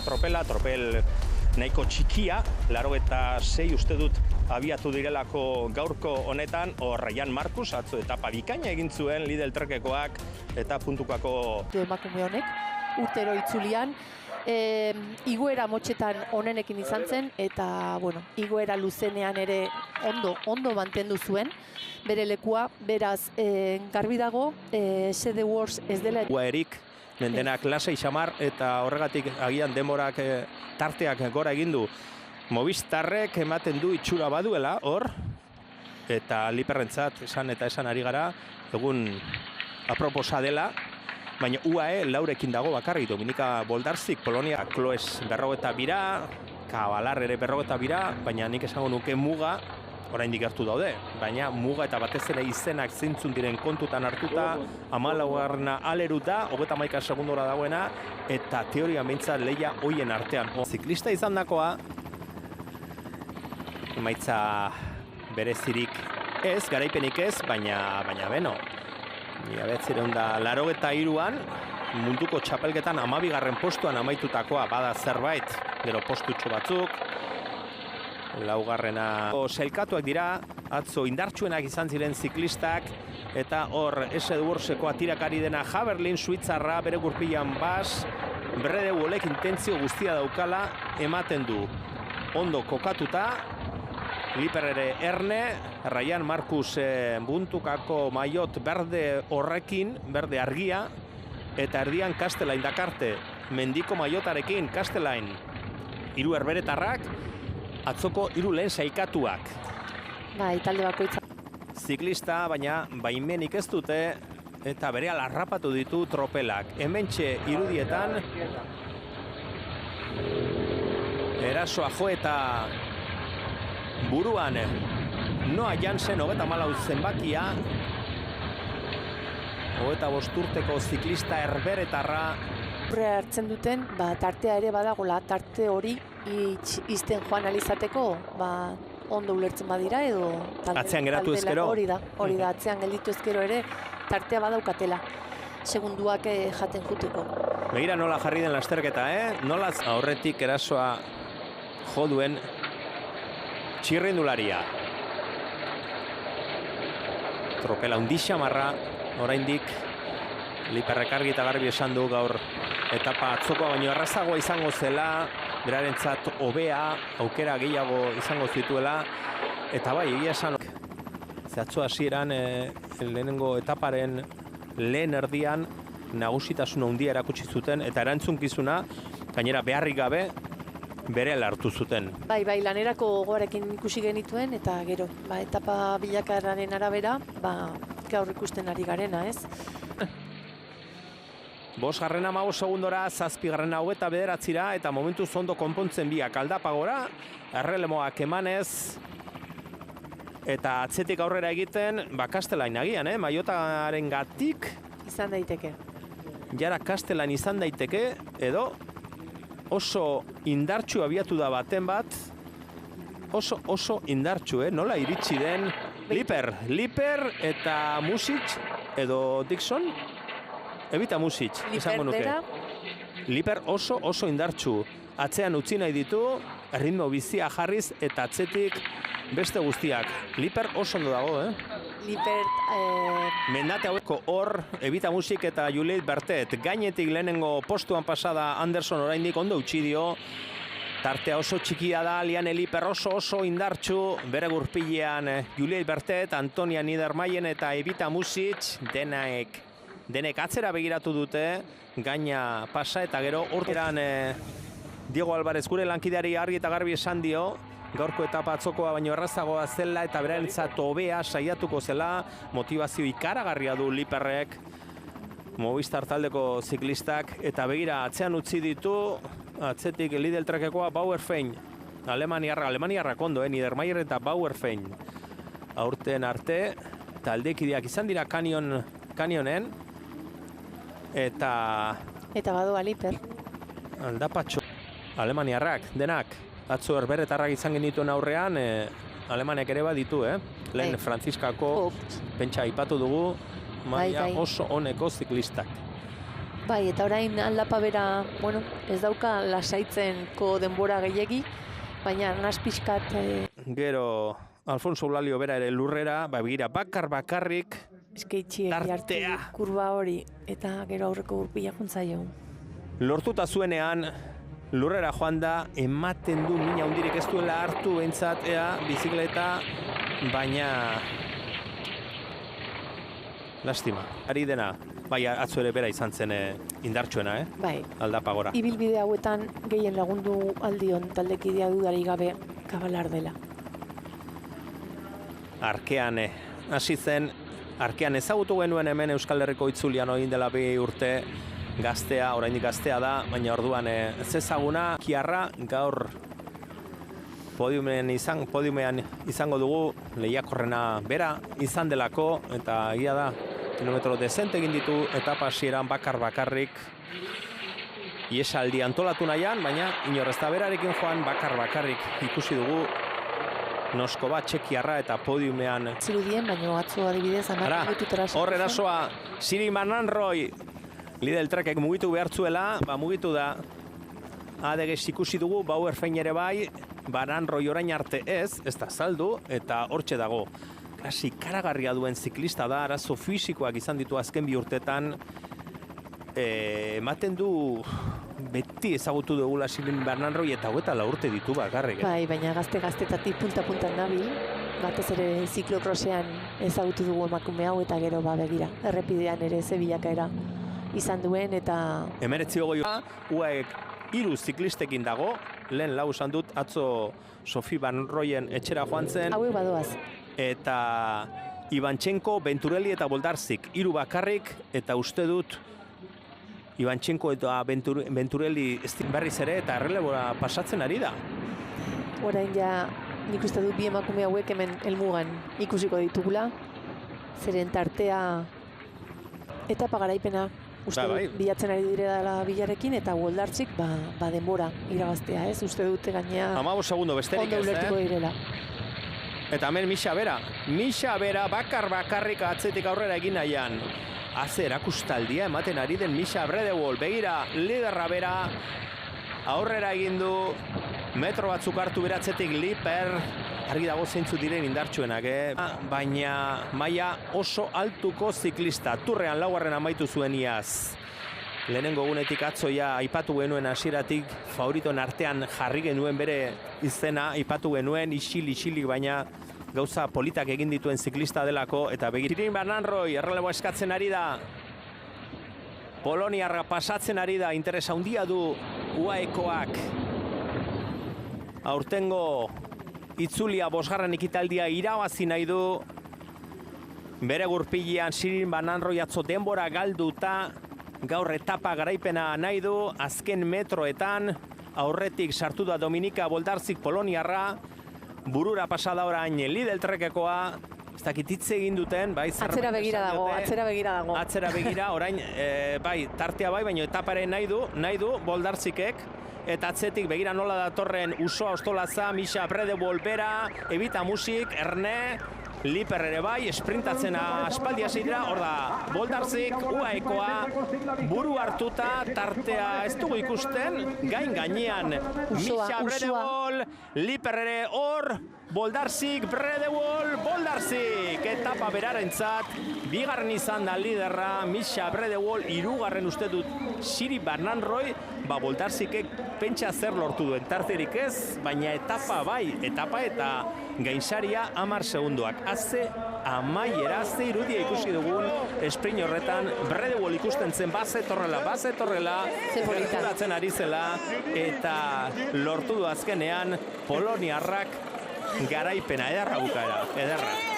tropel nahiko txikia, 86 uste dut abiatu direlako gaurko honetan, Ryan Marcus atzo etapa bikaina egin zuen Lidl Trekekoak eta puntukako emakume honek urtero itzulian igoera motxetan onenekin izan zen eta bueno, igoera luzenean ere ondo mantendu zuen bere lekua, beraz garbi dago SD Wars ez dela Erik mendenak lasai xamar eta horregatik agian denborak tarteak gora egin du. Movistarrek ematen du itxura baduela hor eta Liperrentzat esan ari gara egun aproposa dela, baina UAE laurekin dago bakarrik. Dominika Boldarzik, Polonia, Kloes 42, Kabalar ere 42, baina nik esango nuke muga oraindik gertu daude, baina muga eta batez ere izenak zeintzun diren kontutan hartuta, 14. aleru da, 31 segundora dagoena, eta teorian behintzat lehia hoien artean. Ziklista izan dakoa, emaitza berezirik ez, garaipenik ez, baina beno. 1983an, munduko txapelketan 12. postuan amaitutakoa bada zerbait, gero postutxo batzuk, laugarrena sailkatuak dira, atzo indartsuenak izan ziren ziklistak, eta hor SD Warseko atirakari dena Haberlin, Suitzarra, bere gurpilan bas, Brede Wolek intentzio guztia daukala ematen du. Ondo kokatuta, Liper ere erne, Ryan Marcus buntukako maiot berde horrekin, berde argia, eta erdian Kastelain dakarte, mendiko maiotarekin Kastelain. 3 herberetarrak, atzoko 3 lehen sailkatuak. Bai, talde bakoitza. Ziklista, baina baimenik ez dute, eta berehala harrapatu ditu tropelak. Hementxe irudietan, erasoa jo eta buruan Noa Jansen 34 zenbakia, 25 urteko ziklista herberetarra. Urrea hartzen duten, tartea ere badagola, tarte hori izten joan alizateko, ondo ulertzen badira edo... Atzean geratu ezkero? Hori da, atzean gelditu ezkero ere, tartea badaukatela, segunduak jaten juteko. Begira nola jarri den lasterketa, Nola aurretik erasoa joduen txirrindularia. Tropela undixamarra, oraindik Liperrek argi eta garbi esan du gaur etapa atzokoa baino errazagoa izango zela, berarentzat hobea, aukera gehiago izango zituela, eta bai, egia esan zehatzo hasieran lehenengo etaparen lehen erdian nagusitasuna handia erakutsi zuten, eta erantzunkizuna, gainera beharrik gabe, berela hartu zuten. Bai, lanerako gogoarekin ikusi genituen, eta gero, etapa bilakararen arabera, gaur ikusten ari garena, ez? 5. segundora, 7. 29. eta momentu zondo konpontzen biak aldapagora, errelemoak emanez, eta atzetik aurrera egiten, Kastelain agian, maiotaren gatik. Izan daiteke. Jara Kastelain izan daiteke, edo oso indartsu abiatu da baten bat, oso indartsu, nola iritsi den Liper eta Music, edo Dixon, Ebita Music, esango nuke. Liper oso indartsu. Atzean utzi nahi ditu, erritmo bizia jarriz eta atzetik beste guztiak. Liper oso ondo dago, Liper... Mendate haueko hor, Ebita Music eta Juliet Bertet. Gainetik lehenengo postuan pasada Anderson oraindik ondo utzi dio. Tartea oso txikia da, Liane Liper oso indartsu. Bere gurpilean Juliet Bertet, Antonia Niedermayen eta Ebita Music. Denek atzera begiratu dute, gaina pasa eta gero urteran Diego Alvarez gure lankideari argi eta garbi esan dio, gaurko etapa atzokoa baino errazagoa zela eta berarentzat hobea saiatuko zela, motivazio ikaragarria du Liperrek, Movistar taldeko ziklistak, eta begira atzean utzi ditu, atzetik Lidl Trekekoa Bauerfein, Alemaniarrak ondo, Niedermayer eta Bauerfein. Aurten arte, taldekideak izan dira kanionen, eta badoa Liper. Aldapatxo. Alemaniarrak, denak. Atzo herberetarrak izan genituen aurrean, Alemanek ere baditu, Lehen Frantziskako, pentsa aipatu dugu, maila oso oneko ziklistak. Bai, eta orain aldapa bera, bueno, ez dauka lasaitzeko denbora gehiegi, baina naspixkat... Gero, Alfonso Eulalio bera ere lurrera, begira bakarrik, Eskaitxiek jartu kurba hori, eta gero aurreko gurpila juntzaio. Lortuta zuenean, lurrera joan da, ematen du mina hundirik ez duela hartu behintzat, bizikleta, baina... Lastima, ari dena, bai atzo ere bera izan zen indartsuena, Bai. Aldapa gora. Ibilbide hauetan gehien lagundu aldion taldekidea dudarik gabe Kabalar dela. Arkean hasi zen, arkean ezagutu genuen hemen Euskal Herriko itzulian orain dela 2 urte gaztea, oraindik gaztea da, baina orduan ezaguna kiarra gaur podiumean izango dugu lehiakorrena bera izan delako, eta egia da kilometro dezente egin ditu etapa hasieran bakarrik iesaldi antolatu nahian, baina inor ez da berarekin joan bakarrik ikusi dugu nosko bat txekiarra eta podiumean zirudien, baina atzo adibidez hor erasoa Siri Mananroi Lidl Trekek mugitu behartzuela, mugitu da adegez ikusi dugu, Bauer Fein ere bai, Mananroi orain arte ez da saldu, eta hortxe dago klasi karagarria duen ziklista da, arazo fisikoak izan ditu azken 2 urtetan, ematen du beti ezagutu dugula Siri Mananroi eta 24 urte ditu bakarrik. Bai, baina gaztetatik punta-puntan nabil, batez ere ziklokrosean ezagutu dugu emakume hau, eta gero begira, errepidean ere ze bilakaera izan duen, eta... 19 UAEk 3 ziklistekin dago, lehen 4 esan dut, atzo Sofi Mananroien etxera joan zen. Hauek badoaz. Eta Ibantxenko, Venturelli eta Boldarzik 3 bakarrik, eta uste dut Ibantxenko eta Venturelli berriz ere eta errelebora pasatzen ari da. Orain ja, nik uste dut bi emakume hauek hemen helmugan ikusiko ditugula, zeren tartea etapa garaipena uste dut bilatzen ari direla bilarekin, eta Boldartzik denbora irabaztea, ez? Uste dute gainea 15 segundo besterik ondo ulertuko direla. Eta hemen Mixa bera bakarrik atzetik aurrera egin nahian. Haze erakustaldia ematen ari den Mixa Bredewol, begira liderra bera, aurrera egin du, metro batzuk hartu beratzetik Liper, argi dago zeintzu diren indartsuenak, baina maila oso altuko ziklista, turrean 4. amaitu zuen iaz. Lehenengo egunetik atzoia aipatu genuen hasieratik, favoritoen artean jarri genuen bere izena, aipatu genuen isilik, baina gauza politak egin dituen ziklista delako, eta Siri Mananroi erreleboa eskatzen ari da. Poloniarra pasatzen ari da, interesa handia du UAEkoak. Aurtengo itzulia 5. ekitaldia irabazi nahi du. Bere gurpilean Siri Mananroi atzo denbora galduta, gaur etapa garaipena nahi du, azken metroetan, aurretik sartu da Dominika Boldarzik poloniarra, burura pasada orain Lidl Trekekoa, ez dakit hitz egin duten, bai, atzera begira dago. Atzera begira, orain, bai, tartea bai, baina etaparen nahi du Boldarzikek, eta atzetik begira nola datorren Usoa Ostolaza, Mixa Bredewol bera, Evita Musik, Erne, Liper ere bai, sprintatzen aspaldi hasi dira, hor da, Boldarzik, UAEkoa, buru hartuta, tartea ez dugu ikusten, gainean, Mixa Bredewol, Liper ere hor, Boldarzik, Bredewol, Boldarzik, etapa berarentzat, 2. izan da liderra, Mixa Bredewol, 3. uste dut Siri Mananroi, Boldarzikek pentsa zer lortu duen, tarterik ez, baina etapa bai, etapa eta gainsaria 10 segundoak. Haze amaiera, ze irudia ikusi dugun sprint horretan, Bredewol ikusten zen bazetorrela, gerturatzen ari zela, eta lortu du azkenean Poloniarrak garaipena, ederra bukaera, ederra.